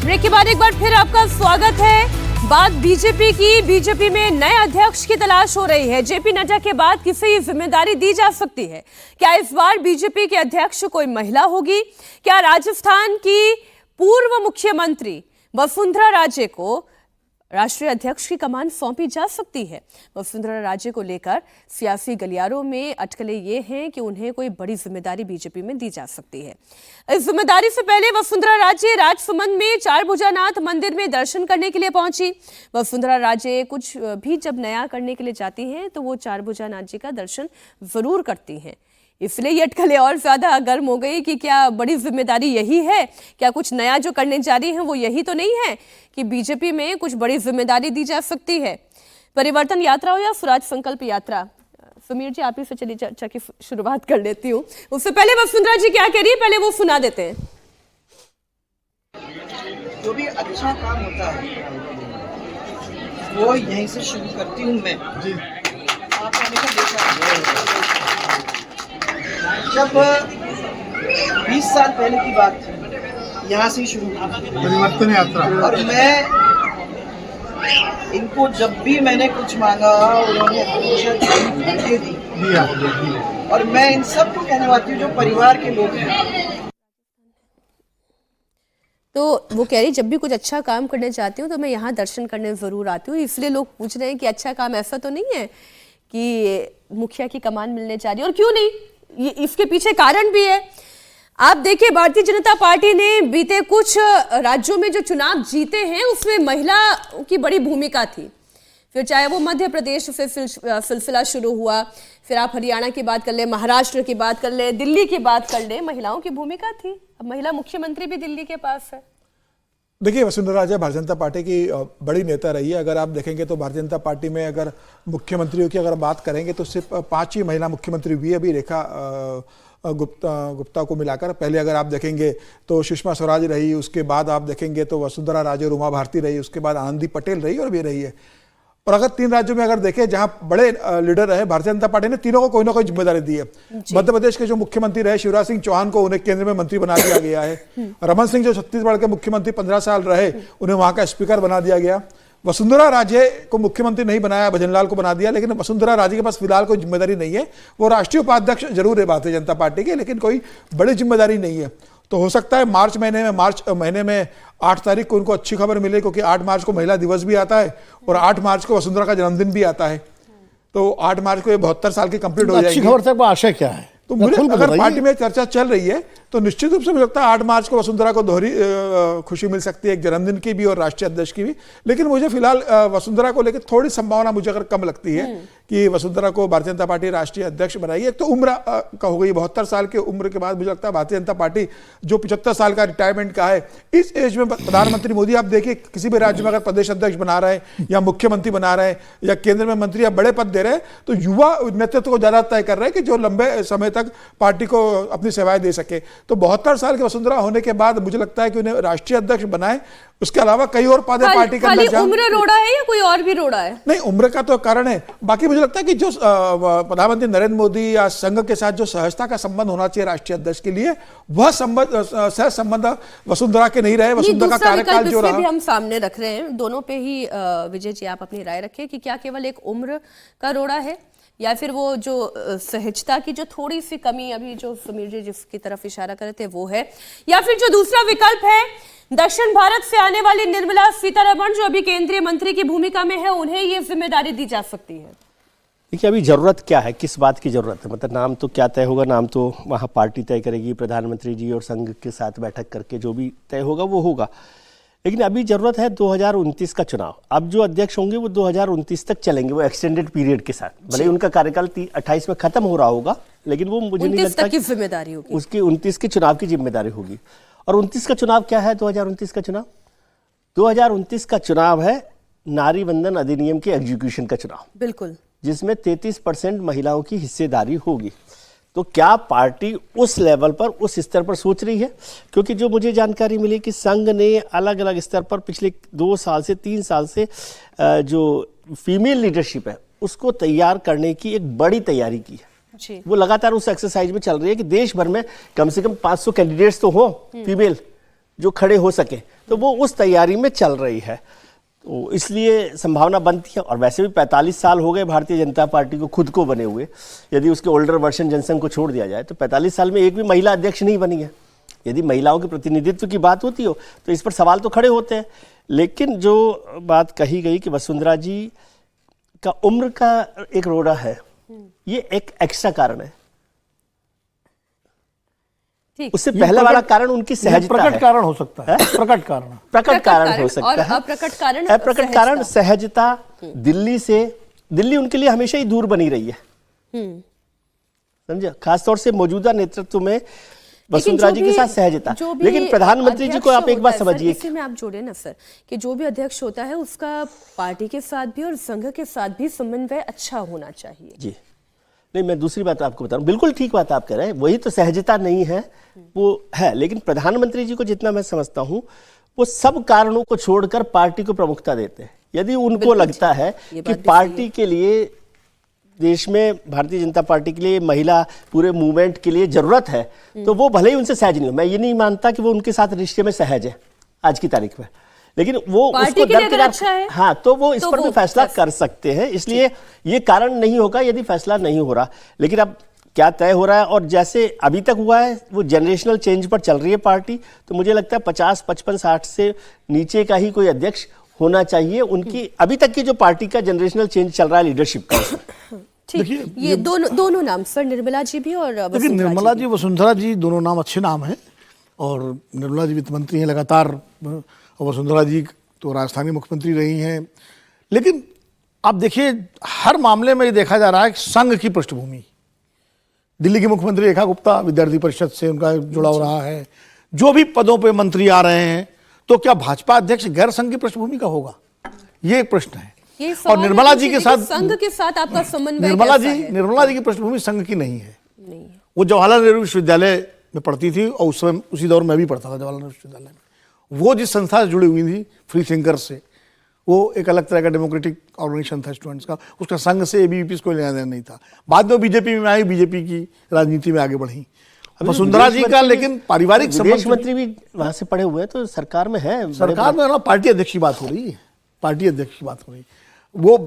Break के बाद एक बार फिर आपका स्वागत है। बात बीजेपी की। बीजेपी में नए अध्यक्ष की तलाश हो रही है। जेपी नड्डा के बाद किसे जिम्मेदारी दी जा सकती है? क्या इस बार बीजेपी के अध्यक्ष कोई महिला होगी? क्या राजस्थान की पूर्व मुख्यमंत्री वसुंधरा राजे को राष्ट्रीय अध्यक्ष की कमान सौंपी जा सकती है? वसुंधरा राजे को लेकर सियासी गलियारों में अटकलें ये हैं कि उन्हें कोई बड़ी जिम्मेदारी बीजेपी में दी जा सकती है। इस जिम्मेदारी से पहले वसुंधरा राजे राजसमंद में चारभुजानाथ मंदिर में दर्शन करने के लिए पहुंची। वसुंधरा राजे कुछ भी जब नया करने के लिए जाती हैं तो वो चारभुजानाथ जी का दर्शन जरूर करती हैं। इसलिए ये अटकलें और ज्यादा गर्म हो गई कि क्या बड़ी जिम्मेदारी यही है? क्या कुछ नया जो करने जा रही हैं वो यही तो नहीं है कि बीजेपी में कुछ बड़ी जिम्मेदारी दी जा सकती है? परिवर्तन यात्रा हो या स्वराज संकल्प यात्रा, समीर जी आप ही से चली चर्चा की शुरुआत कर लेती हूँ। उससे पहले वसुंधरा जी क्या कह रही है पहले वो सुना देते हैं। जो भी अच्छा काम होता है वो यहीं से शुरू करती हूँ मैं। आप हमेशा देखा जब 20 साल पहले की बात थी, यहाँ से ही शुरू की परिवर्तन यात्रा। और मैं इनको जब भी मैंने कुछ मांगा उन्होंने हमेशा धमकी दी। और मैं इन सबको कहने वाली हूँ जो परिवार के लोग हैं। तो वो कह रही जब भी कुछ अच्छा काम करने जाती हूँ तो मैं यहाँ दर्शन करने जरूर आती हूँ। इसलिए लोग पूछ रहे हैं कि अच्छा काम ऐसा तो नहीं है कि मुखिया की कमान मिलने जा रही है, और क्यों नहीं, ये इसके पीछे कारण भी है। आप देखिए भारतीय जनता पार्टी ने बीते कुछ राज्यों में जो चुनाव जीते हैं उसमें महिला की बड़ी भूमिका थी। फिर चाहे वो मध्य प्रदेश से सिलसिला शुरू हुआ, फिर आप हरियाणा की बात कर ले, महाराष्ट्र की बात कर ले, दिल्ली की बात कर ले, महिलाओं की भूमिका थी। अब महिला मुख्यमंत्री भी दिल्ली के पास है। देखिए वसुंधरा राजे भारतीय जनता पार्टी की बड़ी नेता रही है। अगर आप देखेंगे तो भारतीय जनता पार्टी में अगर मुख्यमंत्रियों की अगर बात करेंगे तो सिर्फ 5 ही महिला मुख्यमंत्री हुई अभी रेखा गुप्ता को मिलाकर। पहले अगर आप देखेंगे तो सुषमा स्वराज रही, उसके बाद आप देखेंगे तो वसुंधरा राजे और उमा भारती रही, उसके बाद आनंदी पटेल रही और भी रही है। और अगर 3 राज्यों में अगर देखें जहां बड़े लीडर रहे, भारतीय जनता पार्टी ने तीनों को कोई ना कोई जिम्मेदारी दी है। मध्य प्रदेश के जो मुख्यमंत्री रहे शिवराज सिंह चौहान को उन्हें केंद्र में मंत्री बना दिया गया है। रमन सिंह जो छत्तीसगढ़ के मुख्यमंत्री 15 साल रहे उन्हें वहां का स्पीकर बना दिया गया। वसुंधरा राजे को मुख्यमंत्री नहीं बनाया, भजनलाल को बना दिया। लेकिन वसुंधरा राजे के पास फिलहाल कोई जिम्मेदारी नहीं है। वो राष्ट्रीय उपाध्यक्ष जरूर है भारतीय जनता पार्टी के, लेकिन कोई बड़ी जिम्मेदारी नहीं है। तो हो सकता है मार्च महीने में 8 तारीख को उनको अच्छी खबर मिले, क्योंकि 8 मार्च को महिला दिवस भी आता है और 8 मार्च को वसुंधरा का जन्मदिन भी आता है। तो 8 मार्च को ये 72 साल की कंप्लीट हो जाएगी। अच्छी खबर तक आशय क्या है? तो मुझे अगर पार्टी में चर्चा चल रही है तो निश्चित रूप से मुझे लगता है 8 मार्च को वसुंधरा को दोहरी खुशी मिल सकती है, एक जन्मदिन की भी और राष्ट्रीय अध्यक्ष की भी। लेकिन मुझे फिलहाल वसुंधरा को लेकर थोड़ी संभावना मुझे अगर कम लगती है कि वसुंधरा को भारतीय जनता पार्टी राष्ट्रीय अध्यक्ष बनाई। एक तो उम्र का हो गई, 72 साल की उम्र के बाद मुझे लगता है भारतीय जनता पार्टी जो 75 साल का रिटायरमेंट का है, इस एज में प्रधानमंत्री मोदी आप देखिए किसी भी राज्य में अगर प्रदेश अध्यक्ष बना रहे हैं या मुख्यमंत्री बना रहे हैं या केंद्र में मंत्री या बड़े पद दे रहे हैं तो युवा नेतृत्व को ज्यादा तय कर रहे हैं कि जो लंबे समय तक पार्टी को अपनी सेवाएं दे सके। तो 72 साल की वसुंधरा होने के बाद मुझे लगता है कि उन्हें राष्ट्रीय अध्यक्ष बनाए। उसके अलावा कई और पद पार्टी के अंदर। उम्र रोड़ा है या कोई और भी रोड़ा है? नहीं, उम्र का तो कारण है। बाकी मुझे लगता है कि जो प्रधानमंत्री नरेंद्र मोदी या संघ के साथ जो सहजता का संबंध होना चाहिए राष्ट्रीय अध्यक्ष के लिए, वह सह संबंध वसुंधरा के नहीं रहे। वसुंधरा का कार्यकाल जो रहा भी हम सामने रख रहे हैं। दोनों पे ही विजय जी आप अपनी राय रखें कि क्या केवल एक उम्र का रोड़ा है या फिर वो जो सहजता की जो थोड़ी सी कमी अभी जो समीर जी जिसकी तरफ इशारा कर रहे थे वो है, या फिर जो दूसरा विकल्प है दक्षिण भारत से आने वाली निर्मला सीतारमण जो अभी केंद्रीय मंत्री की भूमिका में है, उन्हें ये जिम्मेदारी दी जा सकती है। देखिए अभी जरूरत क्या है, किस बात की जरूरत है, मतलब नाम तो क्या तय होगा, नाम तो वहाँ पार्टी तय करेगी, प्रधानमंत्री जी और संघ के साथ बैठक करके जो भी तय होगा वो होगा। लेकिन अभी जरूरत है 2029 का चुनाव। अब जो अध्यक्ष होंगे वो 2029 तक चलेंगे, वो एक्सटेंडेड पीरियड के साथ। भले उनका कार्यकाल 28 में खत्म हो रहा होगा, लेकिन वो मुझे नहीं लगता कि जिम्मेदारी होगी उसकी 29 के चुनाव की जिम्मेदारी होगी। और 29 का चुनाव क्या है? 2029 का चुनाव 2029 का चुनाव है नारी वंदन अधिनियम के एग्जीक्यूशन का चुनाव, बिल्कुल, जिसमें 33% महिलाओं की हिस्सेदारी होगी। तो क्या पार्टी उस लेवल पर, उस स्तर पर सोच रही है? क्योंकि जो मुझे जानकारी मिली कि संघ ने अलग अलग स्तर पर पिछले 2 साल से 3 साल से जो फीमेल लीडरशिप है उसको तैयार करने की एक बड़ी तैयारी की है। वो लगातार उस एक्सरसाइज में चल रही है कि देश भर में कम से कम 500 कैंडिडेट्स तो हो फीमेल, जो खड़े हो सके, तो वो उस तैयारी में चल रही है। तो इसलिए संभावना बनती है। और वैसे भी 45 साल हो गए भारतीय जनता पार्टी को खुद को बने हुए, यदि उसके ओल्डर वर्जन जनसंघ को छोड़ दिया जाए तो 45 साल में एक भी महिला अध्यक्ष नहीं बनी है। यदि महिलाओं के प्रतिनिधित्व की बात होती हो तो इस पर सवाल तो खड़े होते हैं। लेकिन जो बात कही गई कि वसुंधरा जी का उम्र का एक रोड़ा है, ये एक एक्स्ट्रा कारण है। उससे पहले वाला कारण उनकी सहजता है। प्रकट कारण हो सकता है, प्रकट कारण हो सकता और है। अप्रकट कारण सहजता। दिल्ली उनके लिए हमेशा ही दूर बनी रही है, समझे, खासतौर से मौजूदा नेतृत्व में वसुंधरा जी के साथ सहजता। लेकिन प्रधानमंत्री जी को आप एक बात समझिए, इसी में आप जोड़े ना सर, कि जो भी अध्यक्ष होता है उसका पार्टी के साथ भी और संघ के साथ भी समन्वय अच्छा होना चाहिए। जी नहीं, मैं दूसरी बात आपको बता रहा हूँ, बिल्कुल ठीक बात आप कह रहे हैं, वही तो सहजता नहीं है, वो है। लेकिन प्रधानमंत्री जी को जितना मैं समझता हूँ, वो सब कारणों को छोड़कर पार्टी को प्रमुखता देते हैं। यदि उनको लगता है कि पार्टी के लिए, देश में भारतीय जनता पार्टी के लिए, महिला पूरे मूवमेंट के लिए जरूरत है, तो वो भले ही उनसे सहज नहीं हो, मैं ये नहीं मानता कि वो उनके साथ रिश्ते में सहज है आज की तारीख में, लेकिन वो उसको अच्छा है, हाँ, तो वो इस पर भी फैसला कर सकते हैं। इसलिए ये कारण नहीं होगा यदि फैसला नहीं हो रहा। लेकिन अब क्या तय हो रहा है, और जैसे अभी तक हुआ है वो जनरेशनल चेंज पर चल रही है पार्टी, तो मुझे लगता है 50, 55, 60 से नीचे का ही कोई अध्यक्ष होना चाहिए। उनकी अभी तक की जो पार्टी का जनरेशनल चेंज चल रहा है लीडरशिप का। देखिए, ये दोनों नाम सर, निर्मला जी भी और देखिए, निर्मला जी, वसुंधरा जी, दोनों नाम अच्छे नाम हैं। और निर्मला जी वित्त मंत्री हैं लगातार, और वसुंधरा जी तो राजस्थान की मुख्यमंत्री रही हैं। लेकिन आप देखिए, हर मामले में ये देखा जा रहा है कि संघ की पृष्ठभूमि, दिल्ली की मुख्यमंत्री रेखा गुप्ता विद्यार्थी परिषद से उनका जुड़ाव रहा है। जो भी पदों पे मंत्री आ रहे हैं, तो क्या भाजपा अध्यक्ष गैर संघ की पृष्ठभूमि का होगा, ये एक प्रश्न है। और निर्मला जी के साथ, संघ के साथ आपका समन्वय निर्मला जी की पृष्ठभूमि संघ की नहीं है। वो जवाहरलाल नेहरू विश्वविद्यालय में पढ़ती थी, और उस समय उसी दौर में भी पढ़ता था जवाहरलाल नेहरू विश्वविद्यालय में। वो जिस संस्था से जुड़ी हुई थी, फ्री थिंकर से, वो एक अलग तरह का डेमोक्रेटिक ऑर्गेनाइजेशन था स्टूडेंट्स का, उसका संघ से एबीवीपी को लेना देना नहीं था। बाद में बीजेपी में आई, बीजेपी की राजनीति में आगे बढ़ी वसुंधरा जी का। लेकिन पारिवारिक विदेश मंत्री भी वहां से पढ़े हुए हैं, तो सरकार में है, सरकार में ना, पार्टी अध्यक्ष की बात हो रही है, पार्टी अध्यक्ष की बात हो रही है। वो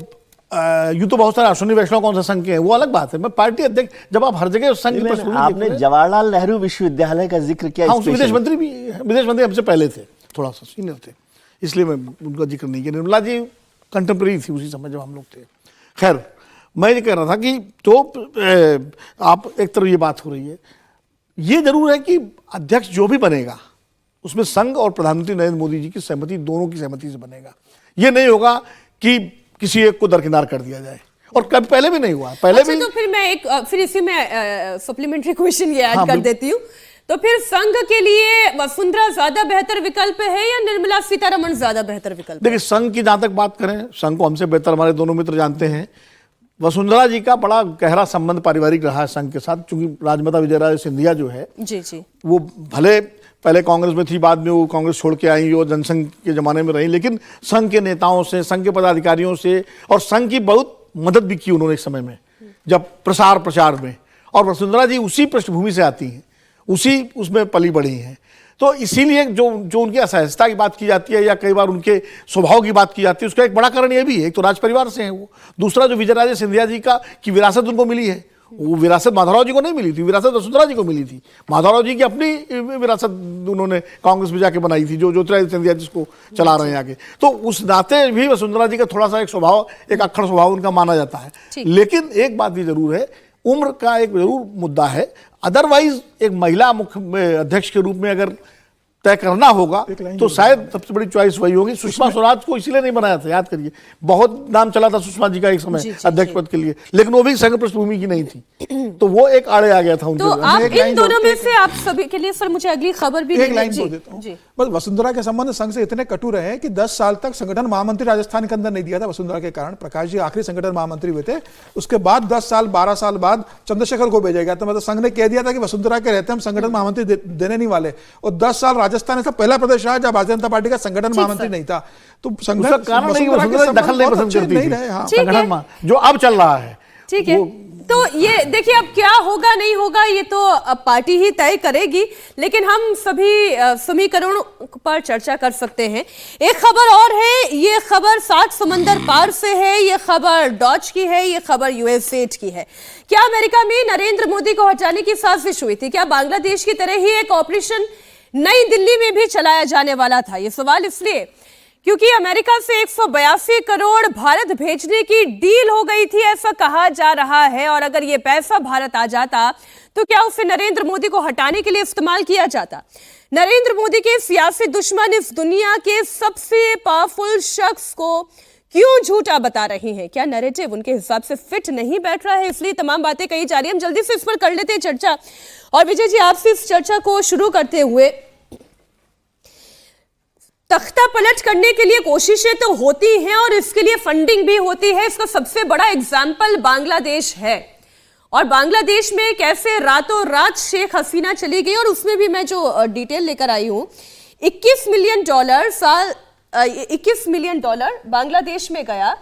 यूं तो बहुत सारे अश्विनी वैष्णव कौन सा संघ के हैं, वो अलग बात है। मैं पार्टी अध्यक्ष, जब आप हर जगह संघ की पृष्ठभूमि, आपने जवाहरलाल नेहरू विश्वविद्यालय का जिक्र किया, हाँ, विदेश मंत्री हमसे पहले थे, थोड़ा सा सीनियर थे, इसलिए मैं उनका जिक्र नहीं किया। निर्मला जी कंटेम्प्रेरी थी उसी समय जब हम लोग थे। खैर, मैं ये कह रहा था कि तो आप एक तरफ ये बात हो रही है, ये जरूर है कि अध्यक्ष जो भी बनेगा उसमें संघ और प्रधानमंत्री नरेंद्र मोदी जी की सहमति, दोनों की सहमति से बनेगा। ये नहीं होगा कि किसी एक को दरकिनार कर दिया जाए, और कभी पहले भी नहीं हुआ, पहले भी। तो फिर मैं फिर इसी में सप्लीमेंट्री क्वेश्चन ये ऐड कर देती हूँ। तो फिर संघ के लिए वसुंधरा ज्यादा बेहतर विकल्प है या निर्मला सीतारमण ज्यादा बेहतर विकल्प? देखिए, संघ की जहां तक बात करें, संघ को हमसे बेहतर हमारे दोनों मित्र जानते हैं। वसुंधरा जी का बड़ा गहरा संबंध पारिवारिक रहा है संघ के साथ, क्योंकि राजमाता विजयराजे सिंधिया जो है, जी, वो भले पहले कांग्रेस में थी, बाद में वो कांग्रेस छोड़ के आई और जनसंघ के जमाने में रही, लेकिन संघ के नेताओं से, संघ के पदाधिकारियों से, और संघ की बहुत मदद भी की उन्होंने एक समय में, जब प्रचार में। और वसुंधरा जी उसी पृष्ठभूमि से आती हैं, उसी उसमें पली बढ़ी हैं। तो इसीलिए जो उनकी असहजता की बात की जाती है, या कई बार उनके स्वभाव की बात की जाती है, उसका एक बड़ा कारण ये भी है, एक तो राज परिवार से हैं वो, दूसरा जो विजयराजे सिंधिया जी की विरासत उनको मिली है, वो विरासत माधवराव जी को नहीं मिली थी, विरासत वसुंधरा जी को मिली थी। माधवराव जी की अपनी विरासत उन्होंने कांग्रेस में जाके बनाई थी, जो ज्योतिरादित्य सिंधिया जिसको चला रहे हैं आगे। तो उस नाते भी वसुंधरा जी का थोड़ा सा एक स्वभाव, एक अक्खड़ स्वभाव उनका माना जाता है। लेकिन एक बात भी जरूर है, उम्र का एक जरूर मुद्दा है। अदरवाइज एक महिला मुख्य अध्यक्ष के रूप में अगर तय करना होगा तो शायद सबसे बड़ी चॉइस वही होगी। सुषमा स्वराज को इसलिए नहीं बनाया था, याद करिए, बहुत नाम चला था सुषमा जी का एक समय अध्यक्ष पद के लिए, लेकिन वो भी संघ पृष्ठभूमि की नहीं थी, तो वो एक आड़े आ गया था उनके। तो आप इन दोनों में से, आप सभी के लिए सर मुझे अगली खबर भी एक लाइन बोल देता हूं। बस वसुंधरा के संबंध संघ से इतने कटु रहे हैं कि 10 साल तक संगठन महामंत्री राजस्थान के अंदर नहीं दिया था वसुंधरा के कारण। प्रकाश जी आखिरी संगठन महामंत्री हुए थे, उसके बाद 10 साल 12 साल बाद चंद्रशेखर को भेजा गया था। मतलब संघ ने कह दिया था कि वसुंधरा के रहते हम संगठन महामंत्री देने नहीं वाले, और 10 साल राजस्थान ऐसा पहला प्रदेश रहा जब भारतीय जनता पार्टी का संगठन महामंत्री नहीं था। तो कारण नहीं, वसुंधरा दखल नहीं पसंद करती थी संगठन में, जो अब चल रहा है। ठीक है, तो ये देखिए अब क्या होगा नहीं होगा ये तो अब पार्टी ही तय करेगी, लेकिन हम सभी समीकरणों पर चर्चा कर सकते हैं। एक खबर और है, ये खबर 7 समंदर पार से है, ये खबर डॉज की है, ये खबर यूएसएड की है। क्या अमेरिका में नरेंद्र मोदी को हटाने की साजिश हुई थी? क्या बांग्लादेश की तरह ही एक ऑपरेशन नई दिल्ली में भी चलाया जाने वाला था? ये सवाल इसलिए क्योंकि अमेरिका से 182 करोड़ भारत भेजने की डील हो गई थी, ऐसा कहा जा रहा है। और अगर ये पैसा भारत आ जाता तो क्या उसे नरेंद्र मोदी को हटाने के लिए इस्तेमाल किया जाता? नरेंद्र मोदी के सियासी दुश्मन इस दुनिया के सबसे पावरफुल शख्स को क्यों झूठा बता रही हैं? क्या नैरेटिव उनके हिसाब से फिट नहीं बैठ रहा है, इसलिए तमाम बातें कही जा रही है। हम जल्दी से इस पर कर लेते हैं चर्चा। और विजय जी, आपसे इस चर्चा को शुरू करते हुए, तख्ता पलट करने के लिए कोशिशें तो होती हैं और इसके लिए फंडिंग भी होती है। इसका सबसे बड़ा एग्जाम्पल बांग्लादेश है, और बांग्लादेश में कैसे रातों रात शेख हसीना चली गई। और उसमें भी मैं जो डिटेल लेकर आई हूं, $21 मिलियन बांग्लादेश में गया,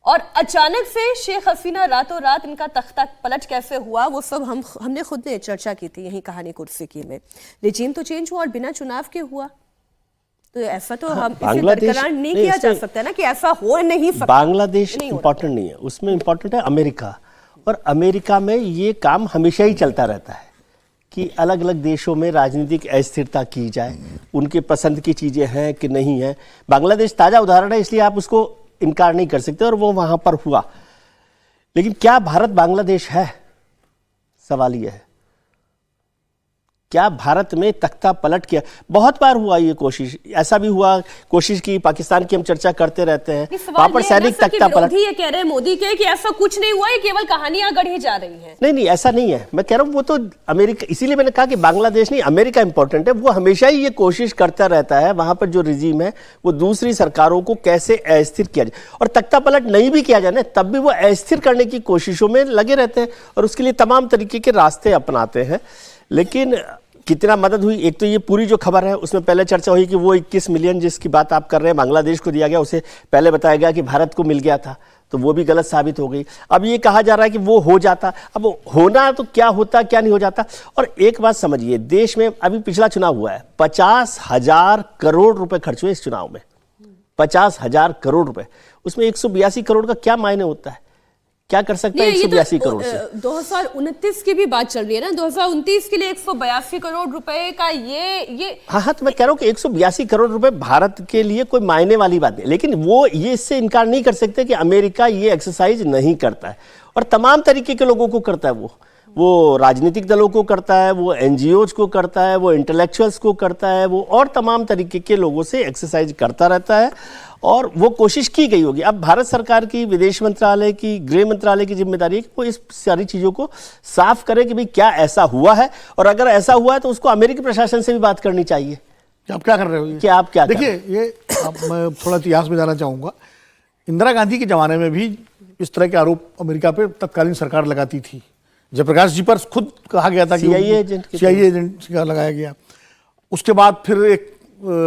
और अचानक से शेख हसीना रातों रात इनका तख्ता पलट कैसे हुआ, वो सब हमने खुद ने चर्चा की थी यही कहानी कुर्सी की में। रिजीम तो चेंज हुआ और बिना चुनाव के हुआ, तो ऐसा तो हम इसे बरकरार नहीं किया जा सकता ना कि ऐसा हो नहीं सकता। बांग्लादेश इंपॉर्टेंट नहीं है, उसमें इंपॉर्टेंट है अमेरिका। और अमेरिका में ये काम हमेशा ही चलता रहता है कि अलग अलग देशों में राजनीतिक अस्थिरता की जाए, उनके पसंद की चीज़ें हैं कि नहीं है। बांग्लादेश ताज़ा उदाहरण है, इसलिए आप उसको इनकार नहीं कर सकते, और वो वहाँ पर हुआ। लेकिन क्या भारत बांग्लादेश है? सवाल ये है, क्या भारत में तख्ता पलट किया? बहुत बार हुआ ये कोशिश, ऐसा भी हुआ, कोशिश की पाकिस्तान की हम चर्चा करते रहते हैं, वहां पर सैनिक तख्ता पलट। ये कह रहे हैं मोदी के कि ऐसा कुछ नहीं हुआ, ये केवल कहानियां गढ़ी जा रही हैं। नहीं, ऐसा नहीं है। मैं कह रहा हूँ वो तो अमेरिका, इसीलिए मैंने कहा कि बांग्लादेश नहीं, अमेरिका इंपॉर्टेंट है। वो हमेशा ही ये कोशिश करता रहता है, वहां पर जो रिजीम है वो दूसरी सरकारों को कैसे अस्थिर किया जाए। और तख्ता पलट नहीं भी किया जाए ना, तब भी वो अस्थिर करने की कोशिशों में लगे रहते हैं, और उसके लिए तमाम तरीके के रास्ते अपनाते हैं। लेकिन कितना मदद हुई, एक तो ये पूरी जो खबर है उसमें पहले चर्चा हुई कि वो 21 मिलियन जिसकी बात आप कर रहे हैं बांग्लादेश को दिया गया, उसे पहले बताया गया कि भारत को मिल गया था, तो वो भी गलत साबित हो गई। अब ये कहा जा रहा है कि वो हो जाता, अब होना तो क्या होता क्या नहीं हो जाता। और एक बात समझिए, देश में अभी पिछला चुनाव हुआ है, 50,000 करोड़ रुपए खर्च हुए इस चुनाव में, 50,000 करोड़ रुपए, उसमें 182 करोड़ का क्या मायने होता है? क्या कर सकता है 182 करोड़ से? 2029 की भी बात चल रही है ना, 2029 के लिए 182 करोड़ रुपए का ये हाँ, तो मैं कह रहा हूँ कि 182 करोड़ रुपए भारत के लिए कोई मायने वाली बात नहीं। लेकिन वो ये इससे इनकार नहीं कर सकते कि अमेरिका ये एक्सरसाइज नहीं करता है, और तमाम तरीके के लोगों को करता है। वो राजनीतिक दलों को करता है, वो एनजीओज को करता है, वो इंटेलेक्चुअल्स को करता है, वो और तमाम तरीके के लोगों से एक्सरसाइज करता रहता है, और वो कोशिश की गई होगी। अब भारत सरकार की, विदेश मंत्रालय की, गृह मंत्रालय की जिम्मेदारी है कि वो इस सारी चीज़ों को साफ करे कि भाई क्या ऐसा हुआ है, और अगर ऐसा हुआ है तो उसको अमेरिकी प्रशासन से भी बात करनी चाहिए। आप क्या कर रहे हो? क्या आप क्या देखिए, ये मैं थोड़ा इतिहास में जाना चाहूँगा। इंदिरा गांधी के ज़माने में भी इस तरह के आरोप अमेरिका पे तत्कालीन सरकार लगाती थी। जयप्रकाश जी पर खुद कहा गया था कि CIA एजेंट का लगाया गया। उसके बाद फिर एक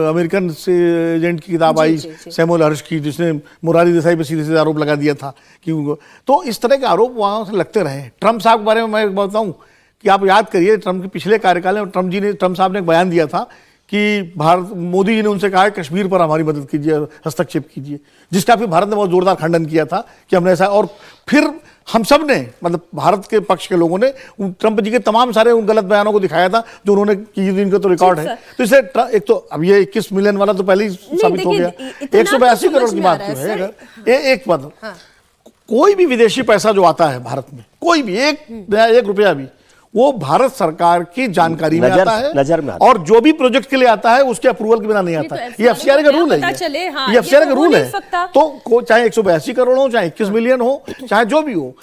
अमेरिकन से एजेंट की किताब आई सैमुअल हर्ष की, जिसने मोरारजी देसाई पे सीधे सीधे आरोप लगा दिया था कि उनको, तो इस तरह के आरोप वहाँ से लगते रहे। ट्रम्प साहब के बारे में मैं बताऊँ कि आप याद करिए, ट्रम्प के पिछले कार्यकाल में ट्रम्प साहब ने एक बयान दिया था कि मोदी जी ने उनसे कहा कश्मीर पर हमारी मदद कीजिए, हस्तक्षेप कीजिए, जिसका फिर भारत ने बहुत जोरदार खंडन किया था कि हमने ऐसा। और फिर हम सब ने, मतलब भारत के पक्ष के लोगों ने ट्रंप जी के तमाम सारे उन गलत बयानों को दिखाया था जो उन्होंने की, इनका तो रिकॉर्ड है। तो इसे एक तो अब ये 21 मिलियन वाला तो पहले ही साबित हो गया, 182 करोड़ की बात जो है। अगर एक बात, कोई भी विदेशी पैसा जो आता है भारत में, कोई भी एक रुपया भी, वो भारत सरकार की जानकारी में आता है, नजर में आता है। और जो भी प्रोजेक्ट के लिए आता है उसके अप्रूवल के बिना नहीं आता। ये FCRA का रूल है, ये FCRA का रूल है। तो चाहे 182 करोड़ हो, चाहे 21 मिलियन हो, चाहे जो भी हो,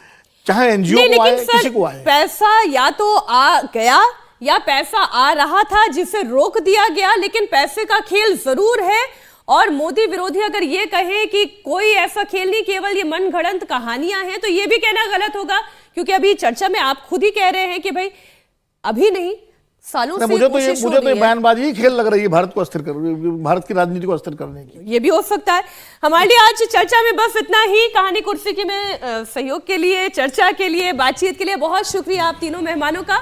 चाहे एनजीओ को आए, किसी को आए, पैसा या तो आ गया या पैसा आ रहा था जिसे रोक दिया गया, लेकिन पैसे का खेल जरूर है। और मोदी विरोधी अगर ये कहे कि कोई ऐसा खेल नहीं, केवल ये मनगढ़ंत कहानियां हैं, तो ये भी कहना गलत होगा, क्योंकि अभी चर्चा में आप खुद ही कह रहे हैं कि भाई अभी नहीं, सालों से मुझे तो कोशिश हो ये रही है। बयानबाजी ही खेल लग रही है भारत को अस्थिर कर, भारत की राजनीति को अस्थिर करने की। ये भी हो सकता है। हमारे लिए आज चर्चा में बस इतना ही। कहानी कुर्सी के में सहयोग के लिए, चर्चा के लिए, बातचीत के लिए बहुत शुक्रिया आप तीनों मेहमानों का।